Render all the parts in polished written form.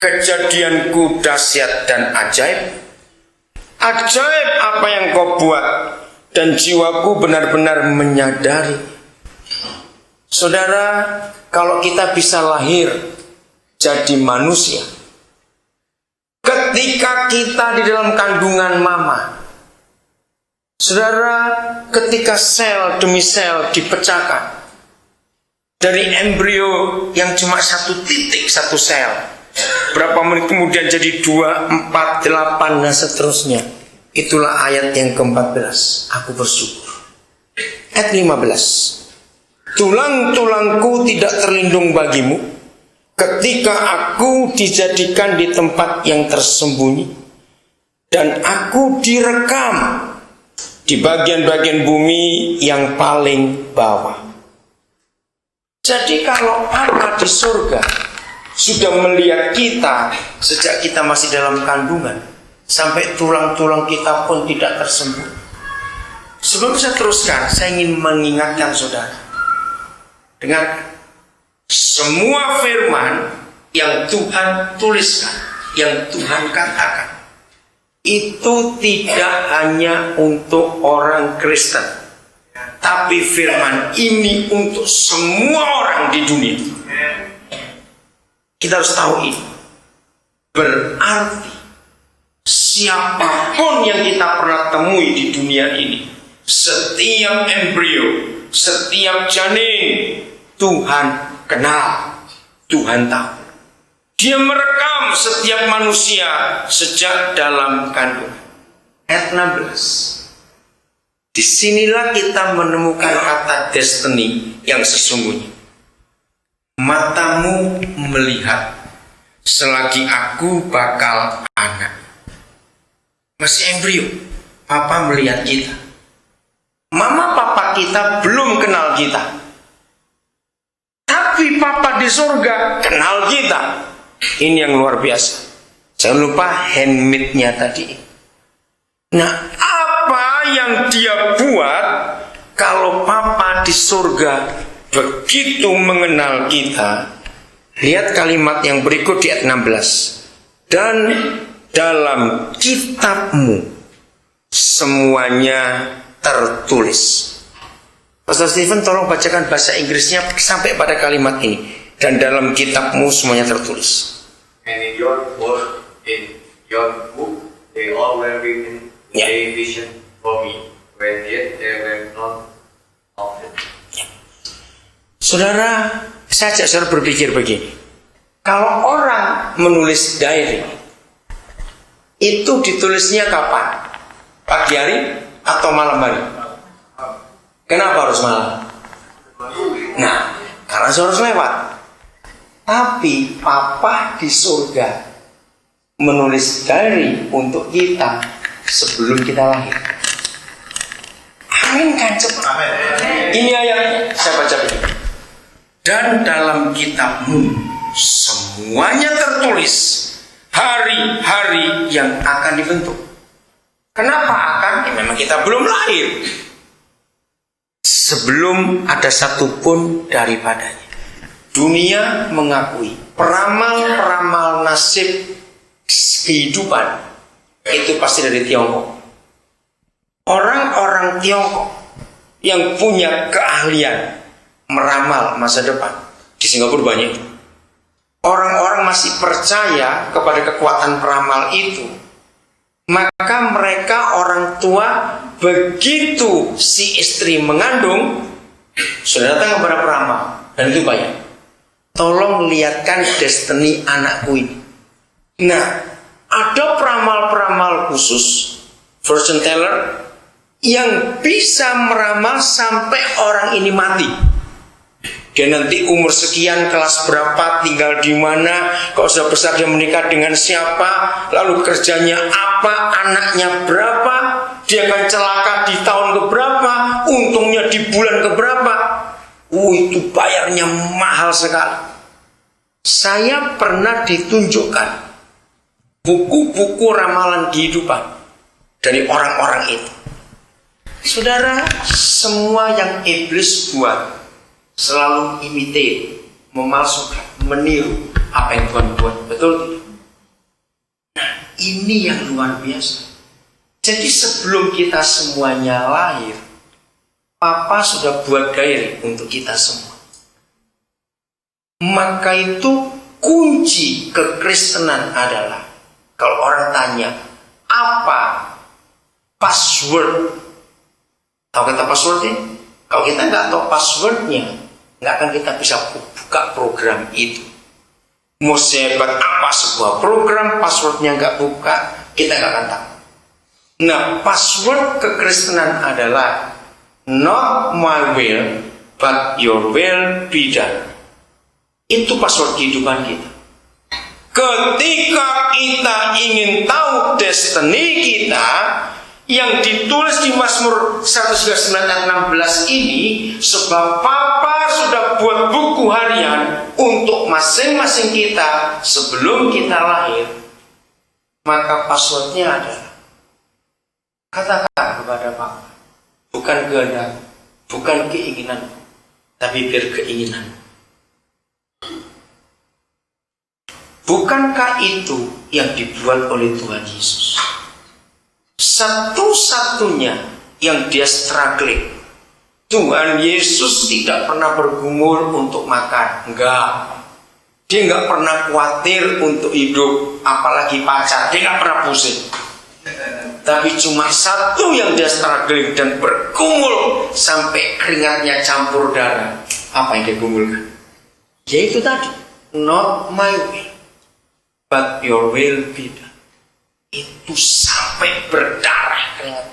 kejadianku dahsyat dan ajaib. Ajaib apa yang kau buat, dan jiwaku benar-benar menyadari. Saudara, kalau kita bisa lahir jadi manusia, ketika kita di dalam kandungan mama, saudara, ketika sel demi sel dipecahkan dari embrio yang cuma satu titik, satu sel, berapa menit kemudian jadi 2, 4, 8 dan seterusnya. Itulah ayat yang ke-14. Aku bersyukur. Ayat 15. Tulang-tulangku tidak terlindung bagimu ketika aku dijadikan di tempat yang tersembunyi, dan aku direkam di bagian-bagian bumi yang paling bawah. Jadi kalau Papa di surga sudah melihat kita sejak kita masih dalam kandungan, sampai tulang-tulang kita pun tidak tersembunyi. Sebelum saya teruskan, saya ingin mengingatkan saudara, dengar, semua firman yang Tuhan tuliskan, yang Tuhan katakan, itu tidak hanya untuk orang Kristen, tapi firman ini untuk semua orang di dunia. Kita harus tahu ini. Berarti siapapun yang kita pernah temui di dunia ini, setiap embrio, setiap janin, Tuhan kenal, Tuhan tahu. Dia merekam setiap manusia sejak dalam kandungan. Ayat 16. Disinilah kita menemukan kata destiny yang sesungguhnya. Matamu melihat selagi aku bakal anak. Masih embrio, Papa melihat kita. Mama papa kita belum kenal kita, tapi Papa di surga kenal kita. Ini yang luar biasa. Jangan lupa handmade-nya tadi. Nah, apa yang dia buat kalau Papa di surga begitu mengenal kita? Lihat kalimat yang berikut di ayat 16. Dan dalam kitabmu semuanya tertulis. Pastor Stephen, tolong bacakan bahasa Inggrisnya sampai pada kalimat ini. Dan dalam kitabmu semuanya tertulis. And in your book, they all were written, a vision for me, when yet they were not of it. Saudara, saya ajak saudara berpikir begini. Kalau orang menulis diary, itu ditulisnya kapan? Pagi hari atau malam hari? Kenapa harus malam? Nah, karena harus lewat. Tapi Papa di surga menulis diary untuk kita sebelum kita lahir. Amin kan cepat. Ini ayatnya, saya baca begini. Dan dalam kitabmu semuanya tertulis hari-hari yang akan dibentuk. Kenapa akan? Ya, memang kita belum lahir. Sebelum ada satupun daripadanya. Dunia mengakui peramal-peramal nasib kehidupan itu pasti dari Tiongkok. Orang-orang Tiongkok yang punya keahlian meramal masa depan di Singapura banyak. Orang-orang masih percaya kepada kekuatan peramal itu. Maka mereka orang tua begitu si istri mengandung sudah datang kepada peramal, dan itu banyak. Tolong lihatkan destiny anakku ini. Nah, ada peramal-peramal khusus, fortune teller, yang bisa meramal sampai orang ini mati. Dia nanti umur sekian, kelas berapa, tinggal di mana, kalau sudah besar dia menikah dengan siapa, lalu kerjanya apa, anaknya berapa, dia akan celaka di tahun keberapa, untungnya di bulan keberapa. Itu bayarnya mahal sekali. Saya pernah ditunjukkan buku-buku ramalan kehidupan dari orang-orang itu. Saudara, semua yang iblis buat selalu imitate, memalsukan, meniru apa yang Tuhan buat. Betul tidak? ini yang luar biasa. Jadi sebelum kita semuanya lahir, Papa sudah buat diary untuk kita semua. Maka itu kunci kekristenan adalah, kalau orang tanya, apa password? Tahu kata passwordnya? Kalau kita nggak tahu passwordnya, nggak akan kita bisa buka program itu. Mau sehebat apa sebuah program, passwordnya nggak buka, kita nggak akan tahu. Nah, password kekristenan adalah not my will, but your will be done. Itu password kehidupan kita. Ketika kita ingin tahu destiny kita, yang ditulis di Mazmur 139 ayat 16 ini, sebab Papa sudah buat buku harian untuk masing-masing kita sebelum kita lahir, maka passwordnya adalah, katakan kepada Papa, bukan kehendak, bukan keinginan, tapi biar keinginan. Bukankah itu yang dibuat oleh Tuhan Yesus? Satu-satunya yang dia struggling. Tuhan Yesus tidak pernah bergumul untuk makan. Enggak. Dia enggak pernah khawatir untuk hidup, apalagi pacar. Dia enggak pernah pusing. Tapi cuma satu yang dia struggling dan bergumul sampai keringatnya campur darah. Apa yang dia gumulkan? Yaitu tadi, not my will, but your will be done. Itu sampai berdarah keringat.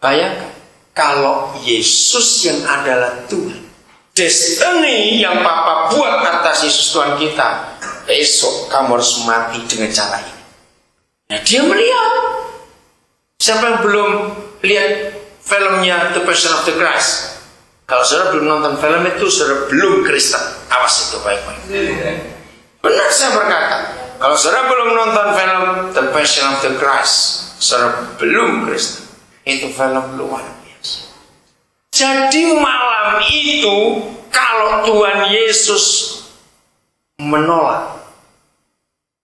Bayangkan, kalau Yesus yang adalah Tuhan, destiny yang Papa buat atas Yesus Tuhan kita, besok kamu harus mati dengan cara ini. Nah, dia melihat. Siapa yang belum lihat filmnya The Passion of the Christ? Kalau saudara belum nonton film itu, saudara belum Kristen. Awas itu baik-baik. Benar saya berkata, kalau saudara belum nonton film The Passion of the Christ, saudara belum Kristen. Itu film luar biasa. Jadi malam itu, kalau Tuhan Yesus menolak,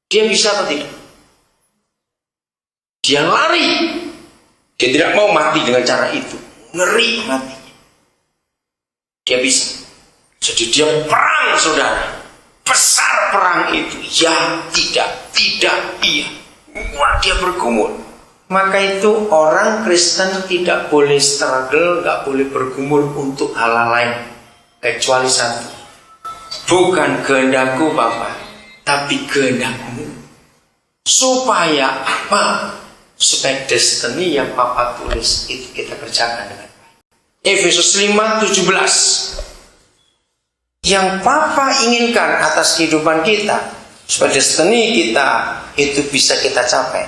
dia bisa atau tidak? Dia lari. Dia tidak mau mati dengan cara itu. Ngeri matinya. Dia bisa. Jadi dia perang, saudara. Besar perang itu. Ya, tidak, iya. Wah, dia bergumul. Maka itu orang Kristen tidak boleh struggle, gak boleh bergumul untuk hal lain. Kecuali satu. Bukan kehendakku, Bapak, tapi kehendakmu. Supaya apa? Supaya destiny yang Papa tulis itu kita kerjakan dengan baik. Efesus 5:17. Yang Papa inginkan atas kehidupan kita, supaya destiny kita itu bisa kita capai.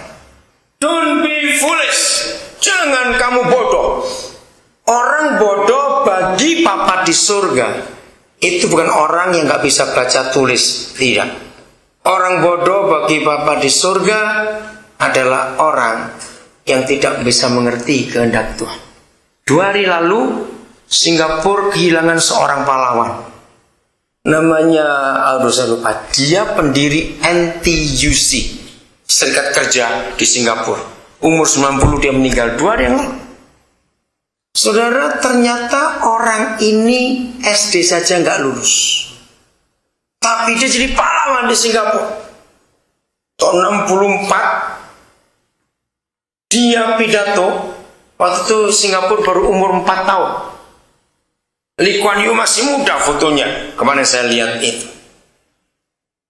Don't be foolish. Jangan kamu bodoh. Orang bodoh bagi Papa di surga itu bukan orang yang gak bisa baca tulis. Tidak. Orang bodoh bagi Papa di surga adalah orang yang tidak bisa mengerti kehendak Tuhan. 2 hari lalu Singapura kehilangan seorang pahlawan. Namanya, saya lupa. Dia pendiri NTUC, Serikat Kerja di Singapura. Umur 90 dia meninggal 2 hari yang lalu. Saudara, ternyata orang ini SD saja nggak lulus. Tapi dia jadi pahlawan di Singapura. Tahun 64 dia pidato. Waktu itu Singapura baru umur 4 tahun. Lee Kuan Yew masih muda fotonya. Kemarin saya lihat itu.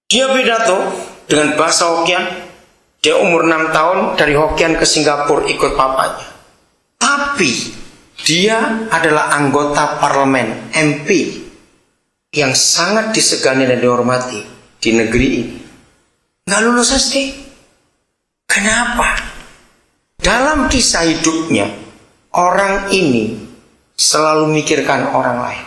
Dia pidato dengan bahasa Hokkien. Dia umur 6 tahun dari Hokkien ke Singapura ikut papanya. Tapi dia adalah anggota parlemen MP yang sangat disegani dan dihormati di negeri ini. Nggak lulus SD. Kenapa? Dalam kisah hidupnya, orang ini selalu mikirkan orang lain.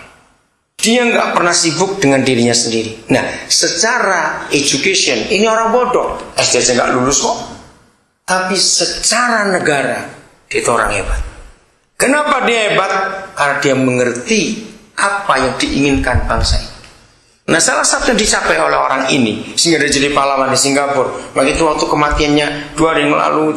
Dia nggak pernah sibuk dengan dirinya sendiri. Nah, secara education, ini orang bodoh. SD aja nggak lulus kok. Tapi secara negara, dia itu orang hebat. Kenapa dia hebat? Karena dia mengerti apa yang diinginkan bangsa ini. Nah, salah satu yang dicapai oleh orang ini sehingga dia jadi pahlawan di Singapura. Begitu waktu kematiannya 2 hari yang lalu